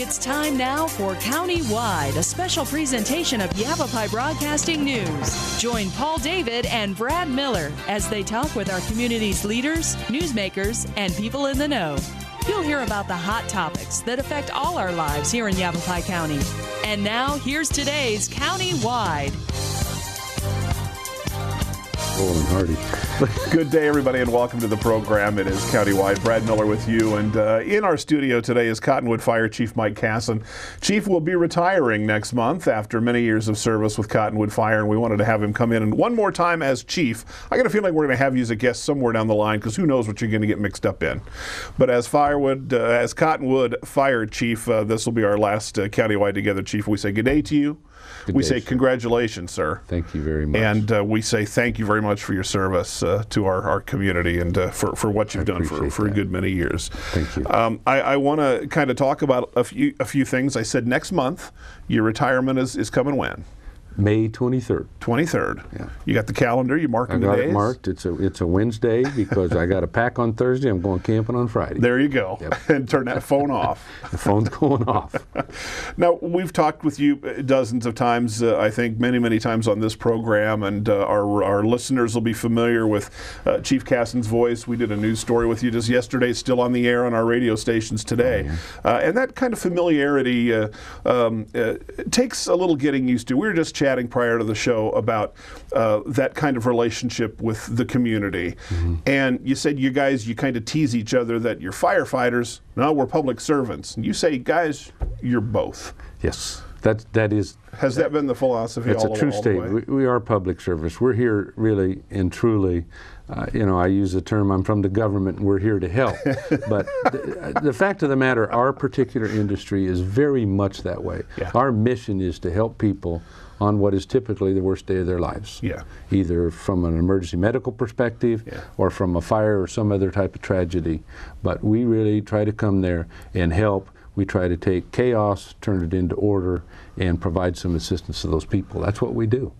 It's time now for Countywide, a special presentation of Yavapai Broadcasting News. Join Paul David and Brad Miller as they talk with our community's leaders, newsmakers, and people in the know. You'll hear about the hot topics that affect all our lives here in Yavapai County. And now, here's today's Countywide. Full and hearty. Good day, everybody, and welcome to the program. It is Countywide. Brad Miller with you, and in our studio today is Cottonwood Fire Chief Mike Casson. Chief will be retiring next month after many years of service with Cottonwood Fire, and we wanted to have him come in and one more time as Chief. I got a feeling we're going to have you as a guest somewhere down the line, because who knows what you're going to get mixed up in. But as Cottonwood Fire Chief, this will be our last Countywide Together, Chief. We say good day to you. We say congratulations, sir. Thank you very much. And we say thank you very much for your service to our community and for what you've done for a good many years. Thank you. I want to kind of talk about a few things. I said next month. Your retirement is coming when? May 23rd. 23rd. Yeah. You got the calendar? You marking the days? I got it marked. It's a Wednesday because I got a pack on Thursday. I'm going camping on Friday. There you go. Yep. And turn that phone off. The phone's going off. Now, we've talked with you dozens of times, I think many times on this program, and our listeners will be familiar with Chief Casson's voice. We did a news story with you just yesterday. It's still on the air on our radio stations today. And that kind of familiarity takes a little getting used to. We were just chatting prior to the show about that kind of relationship with the community. Mm-hmm. And you said you kind of tease each other that you're firefighters. No, we're public servants. And you say, guys, you're both. Yes. That is. Has that been the philosophy all the way? It's a true statement. We are public service. We're here really and truly. I use the term, I'm from the government, and we're here to help. But the fact of the matter, our particular industry is very much that way. Yeah. Our mission is to help people on what is typically the worst day of their lives. Yeah. Either from an emergency medical perspective or from a fire or some other type of tragedy. But we really try to come there and help. We try to take chaos, turn it into order, and provide some assistance to those people. That's what we do.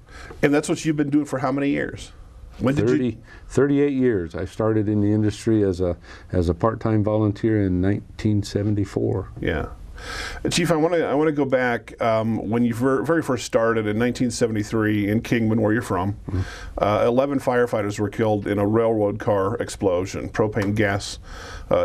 And that's what you've been doing for how many years? When did 38 years. I started in the industry as a part-time volunteer in 1974. Yeah. Chief, I want to go back when you very first started in 1973 in Kingman, where you're from. Mm-hmm. 11 firefighters were killed in a railroad car explosion, propane gas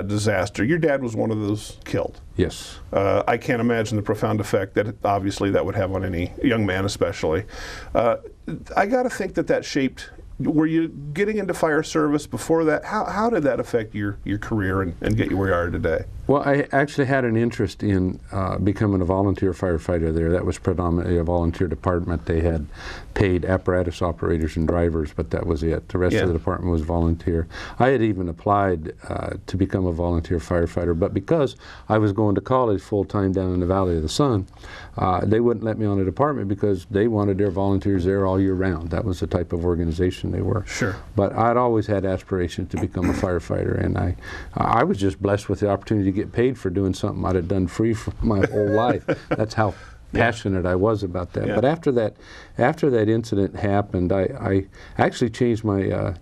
disaster. Your dad was one of those killed. Yes. I can't imagine the profound effect that obviously that would have on any young man, especially. I got to think that shaped. Were you getting into fire service before that? How did that affect your career and get you where you are today? Well, I actually had an interest in becoming a volunteer firefighter there. That was predominantly a volunteer department. They had paid apparatus operators and drivers, but that was it. The rest of the department was volunteer. I had even applied to become a volunteer firefighter, but because I was going to college full-time down in the Valley of the Sun, they wouldn't let me on a department because they wanted their volunteers there all year round. That was the type of organization they were. Sure. But I'd always had aspirations to become a firefighter, and I was just blessed with the opportunity to get paid for doing something I'd have done free for my whole life. That's how passionate I was about that. Yeah. But after that incident happened, I actually changed my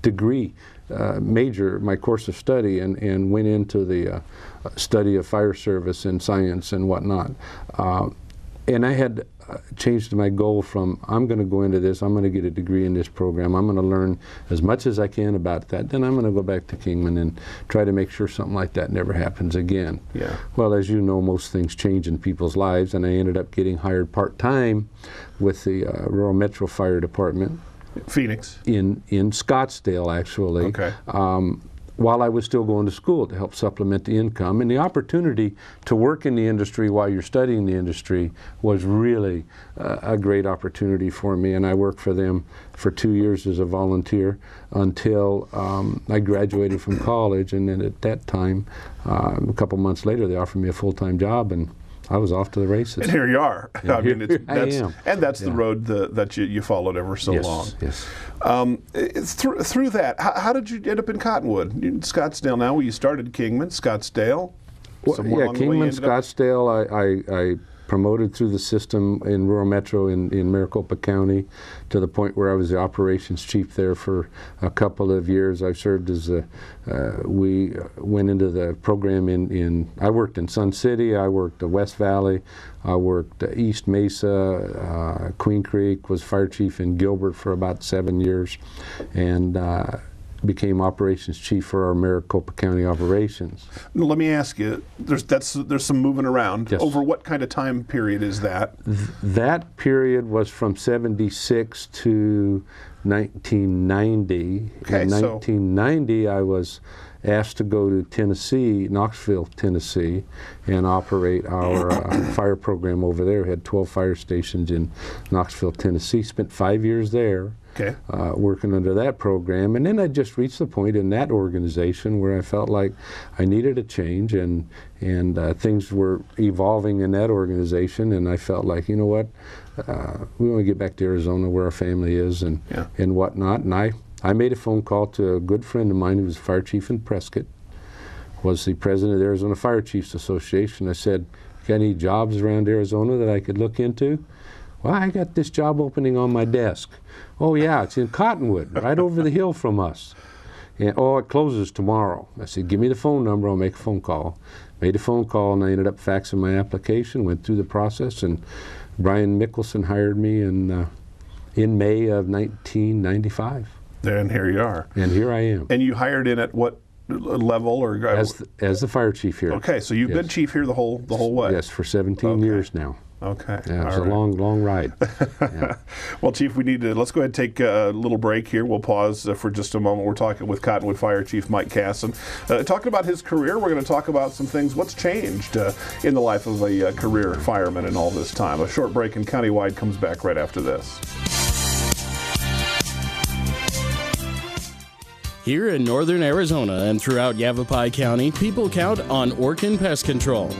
degree, my course of study, and went into the study of fire service and science and whatnot. And I had changed my goal from, I'm going to go into this, I'm going to get a degree in this program, I'm going to learn as much as I can about that, then I'm going to go back to Kingman and try to make sure something like that never happens again. Yeah. Well, as you know, most things change in people's lives, and I ended up getting hired part-time with the Rural Metro Fire Department. Phoenix? In Scottsdale, actually. Okay. While I was still going to school to help supplement the income. And the opportunity to work in the industry while you're studying the industry was really a great opportunity for me. And I worked for them for 2 years as a volunteer until I graduated from college. And then at that time, a couple months later, they offered me a full-time job, and I was off to the races. And here you are. I am. And that's the road that you followed ever so long. Yes. Through that, how did you end up in Cottonwood? You're in Scottsdale now. You started Kingman, Scottsdale. Well, Kingman, Scottsdale. I promoted through the system in rural metro in Maricopa County to the point where I was the operations chief there for a couple of years. I've served as we went into the program I worked in Sun City, I worked at West Valley, I worked East Mesa, Queen Creek, was fire chief in Gilbert for about 7 years, and became operations chief for our Maricopa County operations. Let me ask you, there's some moving around. Yes. Over what kind of time period is that? That period was from 76 to 1990. Okay, in 1990, I was asked to go to Tennessee, Knoxville, Tennessee, and operate our fire program over there. We had 12 fire stations in Knoxville, Tennessee. Spent 5 years there. Okay. Working under that program, and then I just reached the point in that organization where I felt like I needed a change, and things were evolving in that organization, and I felt like, you know what, we want to get back to Arizona where our family is and whatnot, and I made a phone call to a good friend of mine who was fire chief in Prescott, was the president of the Arizona Fire Chiefs Association. I said, got any jobs around Arizona that I could look into? Well, I got this job opening on my desk. Oh yeah, it's in Cottonwood, right over the hill from us. And oh, it closes tomorrow. I said, give me the phone number, I'll make a phone call. Made a phone call, and I ended up faxing my application, went through the process, and Brian Mickelson hired me in May of 1995. And here you are. And here I am. And you hired in at what level? Or as the fire chief here. Okay, so you've been chief here the whole way. Yes, for 17 years now. Okay. Yeah, it was a long ride. Yeah. Well, Chief, let's go ahead and take a little break here. We'll pause for just a moment. We're talking with Cottonwood Fire Chief Mike Casson. Talking about his career, we're going to talk about some things, what's changed in the life of a career fireman in all this time. A short break and Countywide comes back right after this. Here in northern Arizona and throughout Yavapai County, people count on Orkin Pest Control.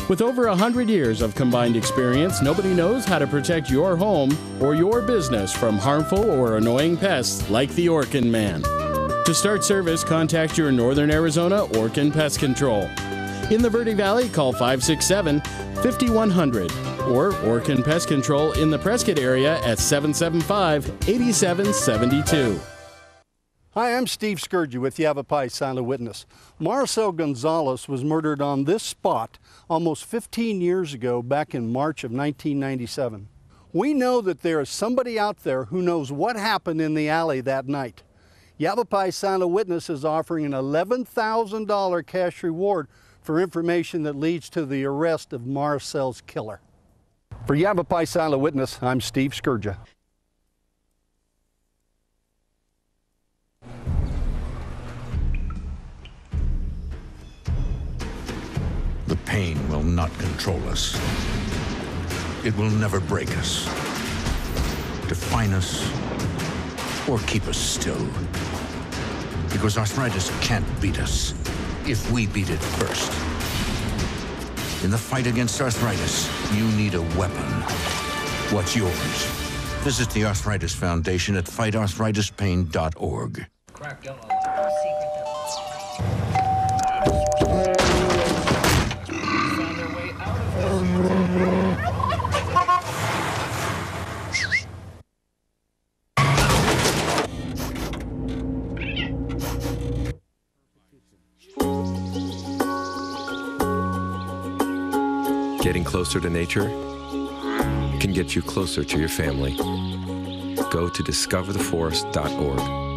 With over 100 years of combined experience, nobody knows how to protect your home or your business from harmful or annoying pests like the Orkin Man. To start service, contact your Northern Arizona Orkin Pest Control. In the Verde Valley, call 567-5100 or Orkin Pest Control in the Prescott area at 775-8772. Hi, I'm Steve Scourge with Yavapai Silent Witness. Marcel Gonzalez was murdered on this spot almost 15 years ago, back in March of 1997. We know that there is somebody out there who knows what happened in the alley that night. Yavapai Silent Witness is offering an $11,000 cash reward for information that leads to the arrest of Marcel's killer. For Yavapai Silent Witness, I'm Steve Scourge. The pain will not control us. It will never break us, define us, or keep us still. Because arthritis can't beat us if we beat it first. In the fight against arthritis, you need a weapon. What's yours? Visit the Arthritis Foundation at fightarthritispain.org. Crack yellow. Getting closer to nature can get you closer to your family. Go to discovertheforest.org.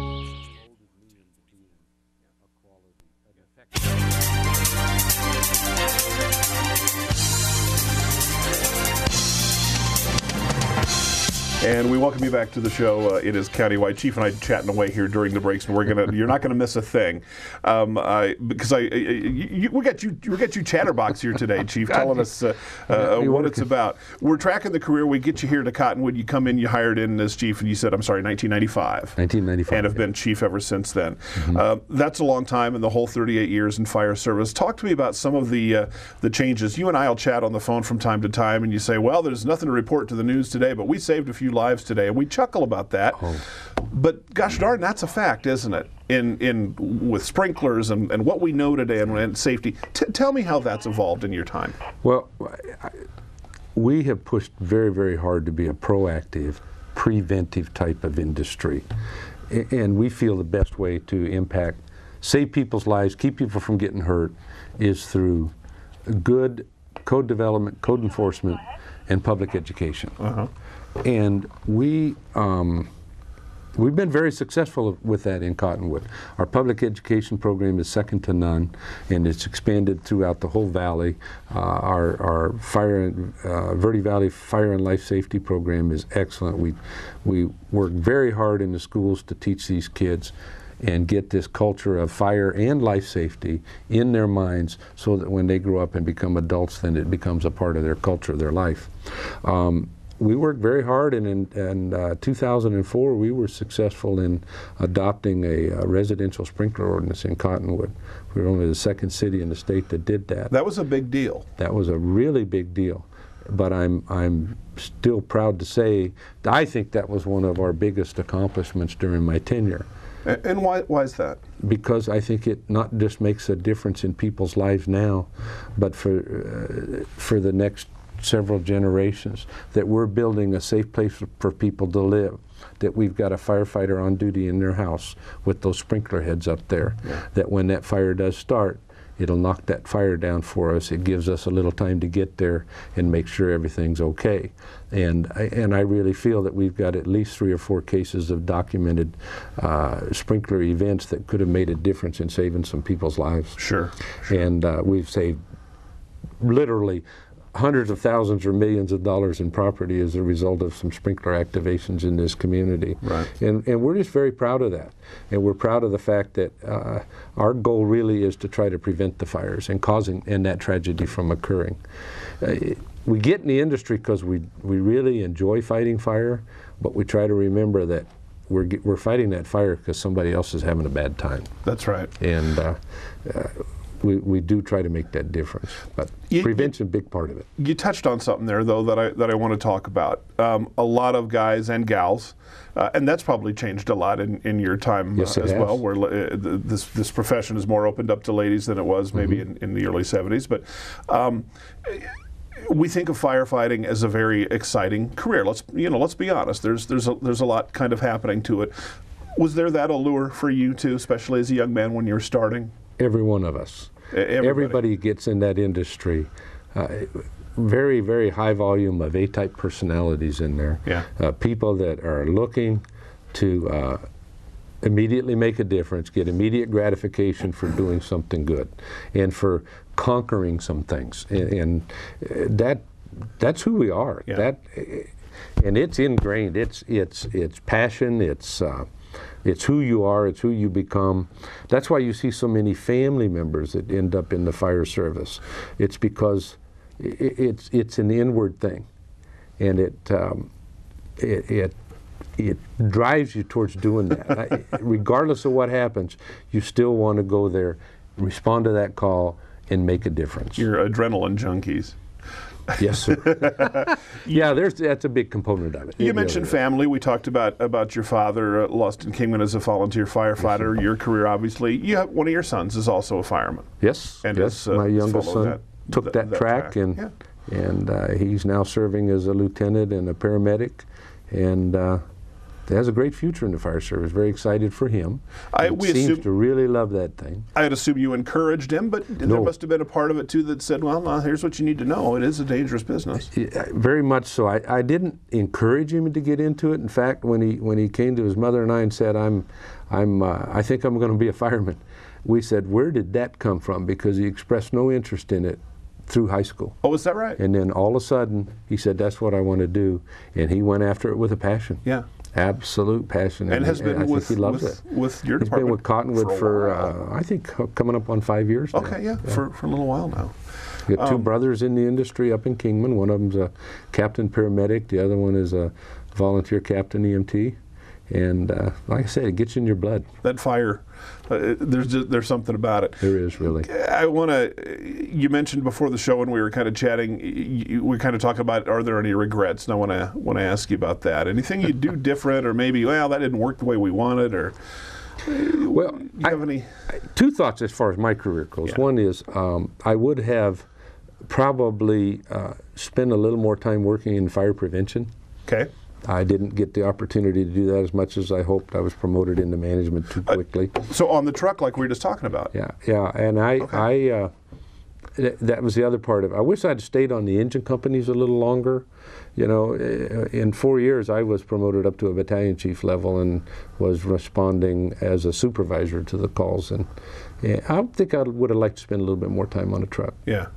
And we welcome you back to the show. It is Countywide. Chief and I chatting away here during the breaks, and you're not gonna miss a thing, because we got you chatterbox here today, Chief, telling us what it's about. We're tracking the career. We get you here to Cottonwood. You come in, you hired in as chief, and you said, I'm sorry, 1995. 1995. And have been chief ever since then. Mm-hmm. That's a long time, in the whole 38 years in fire service. Talk to me about some of the changes. You and I will chat on the phone from time to time, and you say, well, there's nothing to report to the news today, but we saved a few lives today, and we chuckle about that. Oh. But gosh darn, that's a fact, isn't it? In with sprinklers and what we know today and safety. Tell me how that's evolved in your time. Well, we have pushed very, very hard to be a proactive, preventive type of industry. And we feel the best way to impact, save people's lives, keep people from getting hurt, is through good code development, code enforcement, and public education. And we've been very successful with that in Cottonwood. Our public education program is second to none, and it's expanded throughout the whole valley. Our Verde Valley Fire and Life Safety program is excellent. We work very hard in the schools to teach these kids and get this culture of fire and life safety in their minds, so that when they grow up and become adults, then it becomes a part of their culture, their life. We worked very hard, and in 2004 we were successful in adopting a residential sprinkler ordinance in Cottonwood. We were only the second city in the state that did that. That was a big deal. That was a really big deal. But I'm still proud to say, I think that was one of our biggest accomplishments during my tenure. And why is that? Because I think it not just makes a difference in people's lives now, but for the next several generations, that we're building a safe place for people to live, that we've got a firefighter on duty in their house with those sprinkler heads up there, that when that fire does start, it'll knock that fire down for us. It gives us a little time to get there and make sure everything's okay. And I really feel that we've got at least 3 or 4 cases of documented sprinkler events that could have made a difference in saving some people's lives. Sure. And we've saved literally hundreds of thousands or millions of dollars in property as a result of some sprinkler activations in this community. Right. And we're just very proud of that. And we're proud of the fact that our goal really is to try to prevent the fires and that tragedy from occurring. We get in the industry because we really enjoy fighting fire, but we try to remember that we're fighting that fire because somebody else is having a bad time. That's right. And we do try to make that difference, but prevention is a big part of it. You touched on something there, though, that I want to talk about. A lot of guys and gals, and that's probably changed a lot in your time as well, where this profession is more opened up to ladies than it was maybe in the early 70s. But we think of firefighting as a very exciting career. Let's be honest. There's a lot kind of happening to it. Was there that allure for you too, especially as a young man when you were starting? Every one of us. Everybody gets in that industry. Very, very high volume of A-type personalities in there. Yeah. People that are looking to immediately make a difference, get immediate gratification for doing something good, and for conquering some things. And that's who we are. Yeah. And it's ingrained. It's passion. It's who you are, it's who you become. That's why you see so many family members that end up in the fire service. It's because it's an inward thing, and it drives you towards doing that. Regardless of what happens, you still want to go there, respond to that call, and make a difference. You're adrenaline junkies. Yes, sir. Yeah, that's a big component of it. You mentioned family. We talked about your father lost in Kingman as a volunteer firefighter. Yes, your career, obviously. One of your sons is also a fireman. Yes, and yes. My youngest son took that track, and he's now serving as a lieutenant and a paramedic, and has a great future in the fire service. Very excited for him. He seems to really love that thing. I'd assume you encouraged him, but there must have been a part of it too that said, well, here's what you need to know. It is a dangerous business. Very much so. I didn't encourage him to get into it. In fact, when he came to his mother and I and said, I think I'm going to be a fireman, we said, where did that come from? Because he expressed no interest in it through high school. Oh, is that right? And then all of a sudden, he said, that's what I want to do. And he went after it with a passion. Yeah. Absolute passion. And has been with your department. He's been with Cottonwood for I think coming up on 5 years now. Okay, yeah. For a little while now. We got 2 brothers in the industry up in Kingman. One of them's a captain paramedic. The other one is a volunteer captain EMT. And like I said, it gets in your blood. That fire, there's something about it. There is, really. You mentioned before the show when we were kind of chatting, we kind of talked about, are there any regrets? And I want to ask you about that. Anything you do different, or maybe, well, that didn't work the way we wanted, or well, you have any? 2 thoughts as far as my career goes. Yeah. One is I would have probably spend a little more time working in fire prevention. Okay. I didn't get the opportunity to do that as much as I hoped. I was promoted into management too quickly. So on the truck, like we were just talking about. Yeah, and that was the other part of it. I wish I'd stayed on the engine companies a little longer. You know, in 4 years, I was promoted up to a battalion chief level and was responding as a supervisor to the calls. And I think I would have liked to spend a little bit more time on a truck. Yeah.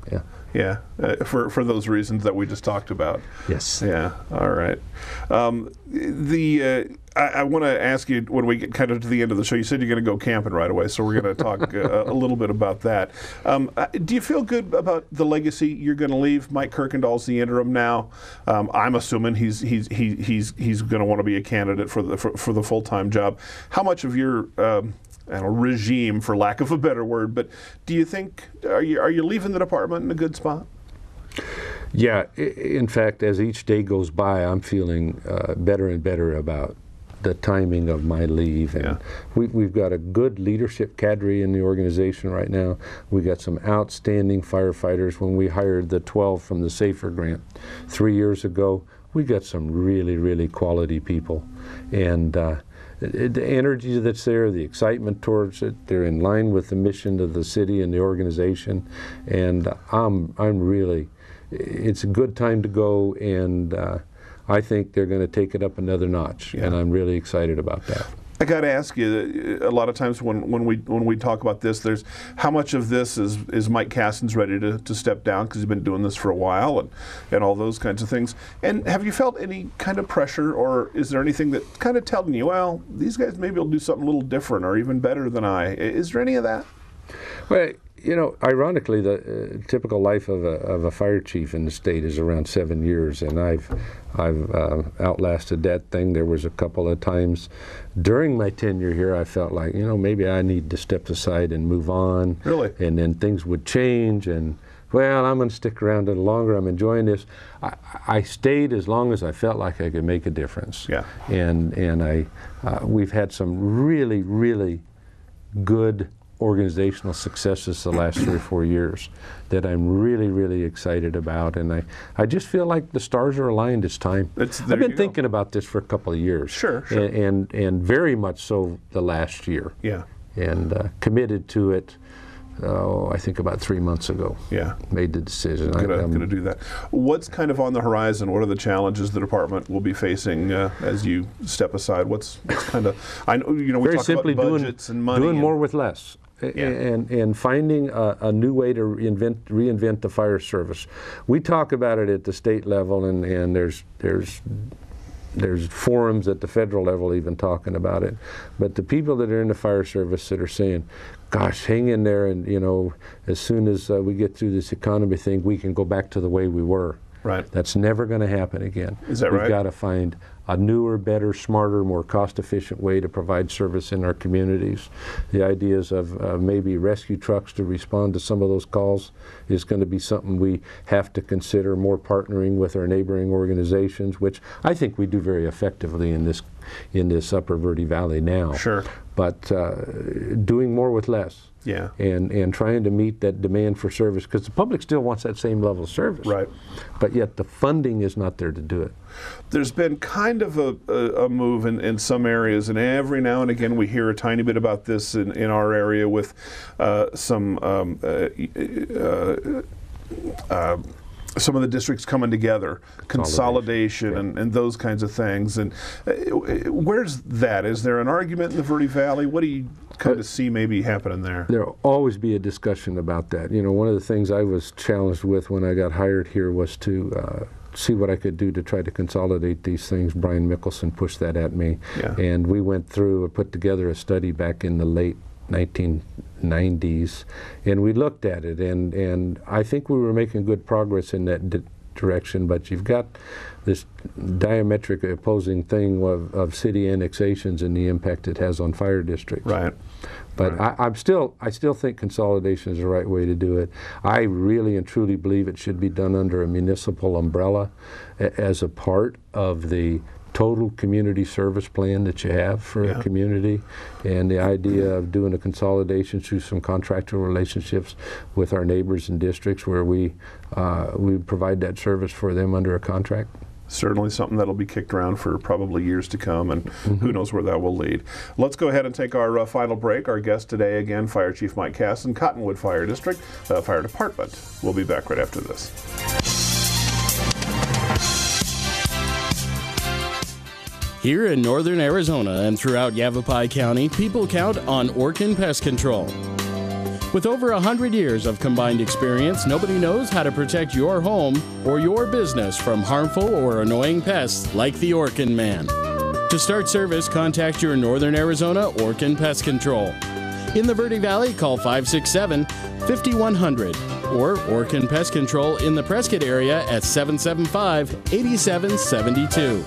For those reasons that we just talked about. Yes. Yeah. All right. I want to ask you, when we get kind of to the end of the show, you said you're going to go camping right away, so we're going to talk a little bit about that. Do you feel good about the legacy you're going to leave? Mike Kirkendall's the interim now. I'm assuming he's going to want to be a candidate for the full-time job. How much of your regime, for lack of a better word, but do you think, are you leaving the department in a good spot? Yeah, in fact, as each day goes by, I'm feeling better and better about the timing of my leave. And we've got a good leadership cadre in the organization right now. We got some outstanding firefighters. When we hired the 12 from the SAFER grant 3 years ago, we got some really, really quality people. And the energy that's there, the excitement towards it, they're in line with the mission of the city and the organization. And I'm really, it's a good time to go, and I think they're going to take it up another notch, and I'm really excited about that. I got to ask you, a lot of times when we talk about this, there's how much of this is Mike Casson's ready to step down because he's been doing this for a while and all those kinds of things. And have you felt any kind of pressure, or is there anything that kind of telling you, well, these guys maybe will do something a little different or even better than I? Is there any of that? Well, you know, ironically, the typical life of a fire chief in the state is around 7 years, and I've outlasted that thing. There was a couple of times during my tenure here I felt like, you know, maybe I need to step aside and move on. Really? And then things would change, and well, I'm going to stick around a little longer. I'm enjoying this. I stayed as long as I felt like I could make a difference. Yeah. And we've had some really, really good organizational successes the last 3 or 4 years that I'm really, really excited about, and I just feel like the stars are aligned. It's time. I've been thinking about this for a couple of years. Sure. And very much so the last year. Yeah. And committed to it. I think about 3 months ago. Yeah. Made the decision. I'm going to do that. What's kind of on the horizon? What are the challenges the department will be facing as you step aside? What's kind of, I know, you know, we talk about budgets and money. Doing more with less. And finding a new way to reinvent the fire service. We talk about it at the state level, and there's forums at the federal level even talking about it. But the people that are in the fire service that are saying, gosh, hang in there, and you know, as soon as we get through this economy thing, we can go back to the way we were. Right. That's never going to happen again. Is that right? We've got to find a newer, better, smarter, more cost-efficient way to provide service in our communities. The ideas of maybe rescue trucks to respond to some of those calls is going to be something we have to consider, more partnering with our neighboring organizations, which I think we do very effectively in this Upper Verde Valley now. Sure. But doing more with less. Yeah. And trying to meet that demand for service, because the public still wants that same level of service. Right. But yet the funding is not there to do it. There's been kind of a move in some areas, and every now and again we hear a tiny bit about this in our area with some of the districts coming together, consolidation and those kinds of things. And where's that? Is there an argument in the Verde Valley? What do you kind of see maybe happening there? There'll always be a discussion about that. You know, one of the things I was challenged with when I got hired here was to see what I could do to try to consolidate these things. Brian Mickelson pushed that at me. Yeah. And we went through and put together a study back in the late 1990s, and we looked at it, and I think we were making good progress in that direction, but you've got this diametric opposing thing of city annexations and the impact it has on fire districts. Right. But right. I still think consolidation is the right way to do it. I really and truly believe it should be done under a municipal umbrella as a part of the total community service plan that you have for a community, and the idea of doing a consolidation through some contractual relationships with our neighbors and districts where we provide that service for them under a contract. Certainly something that'll be kicked around for probably years to come, and who knows where that will lead. Let's go ahead and take our final break. Our guest today, again, Fire Chief Mike Casson, Cottonwood Fire District, Fire Department. We'll be back right after this. Here in northern Arizona and throughout Yavapai County, people count on Orkin Pest Control. With over 100 years of combined experience, nobody knows how to protect your home or your business from harmful or annoying pests like the Orkin Man. To start service, contact your Northern Arizona Orkin Pest Control. In the Verde Valley, call 567-5100 or Orkin Pest Control in the Prescott area at 775-8772.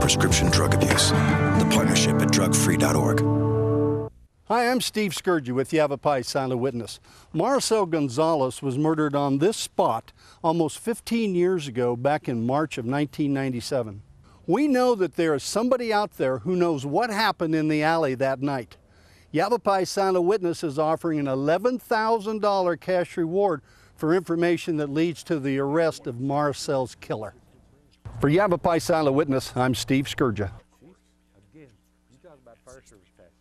Prescription drug abuse. The partnership at drugfree.org. Hi, I'm Steve Scourge with Yavapai Silent Witness. Maricel Gonzalez was murdered on this spot almost 15 years ago, back in March of 1997. We know that there is somebody out there who knows what happened in the alley that night. Yavapai Silent Witness is offering an $11,000 cash reward for information that leads to the arrest of Maricel's killer. For Yavapai Silent Witness, I'm Steve Scourge. Again, you talk about fire service passes.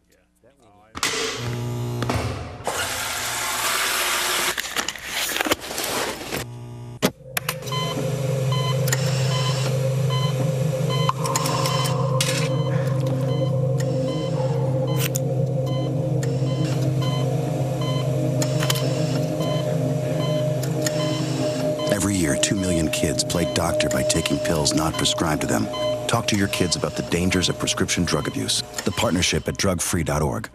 Every year, 2 million kids play doctor by taking pills not prescribed to them. Talk to your kids about the dangers of prescription drug abuse. The partnership at drugfree.org.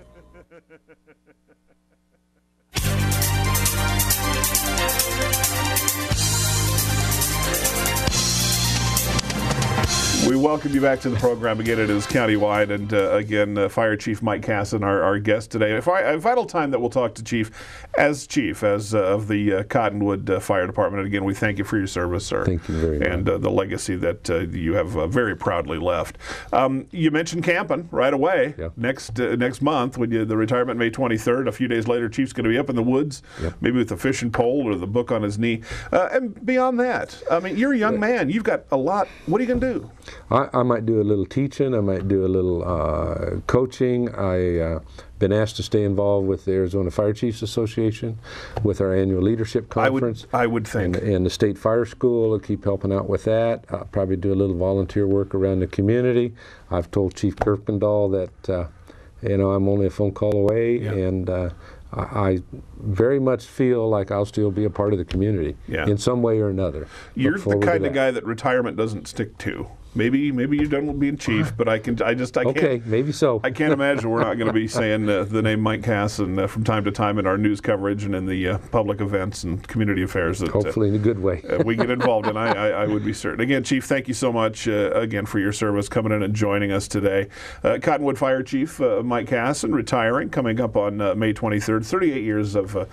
We welcome you back to the program. Again, it is countywide, and again, Fire Chief Mike Casson, our guest today. A vital time that we'll talk to Chief of the Cottonwood Fire Department. And again, we thank you for your service, sir. Thank you very much. And the legacy that you have very proudly left. You mentioned camping right away. Yep. Next month, when the retirement May 23rd, a few days later, Chief's going to be up in the woods, maybe with a fishing pole or the book on his knee. And beyond that, I mean, you're a young man. You've got a lot. What are you going to do? I might do a little teaching. I might do a little coaching. I've been asked to stay involved with the Arizona Fire Chiefs Association with our annual leadership conference. I would think. And the State Fire School. I'll keep helping out with that. I'll probably do a little volunteer work around the community. I've told Chief Kirkendall that I'm only a phone call away, and I very much feel like I'll still be a part of the community in some way or another. You're the kind of guy that retirement doesn't stick to. Maybe you're done with being chief, but I can't. Okay, maybe so. I can't imagine we're not going to be saying the name Mike Casson from time to time in our news coverage and in the public events and community affairs that hopefully in a good way we get involved in. I would be certain. Again, Chief, thank you so much again for your service, coming in and joining us today. Cottonwood Fire Chief Mike Casson, retiring, coming up on May 23rd. 38 years of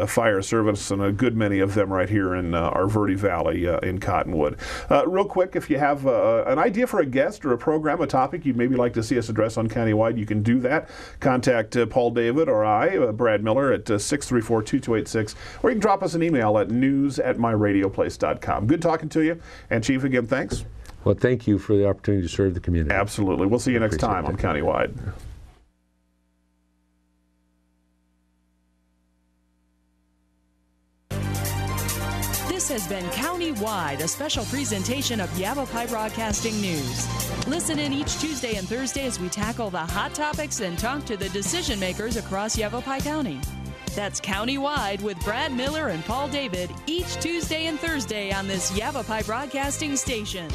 fire service, and a good many of them right here in our Verde Valley in Cottonwood. Real quick, if you have an idea for a guest or a program, a topic you'd maybe like to see us address on Countywide, you can do that. Contact Paul David or I, Brad Miller, at 634-2286, or you can drop us an email at news@myradioplace.com. Good talking to you. And Chief, again, thanks. Well, thank you for the opportunity to serve the community. Absolutely. We'll see you next time on Countywide. This has been Countywide, a special presentation of Yavapai Broadcasting News. Listen in each Tuesday and Thursday as we tackle the hot topics and talk to the decision makers across Yavapai County. That's Countywide with Brad Miller and Paul David each Tuesday and Thursday on this Yavapai Broadcasting station.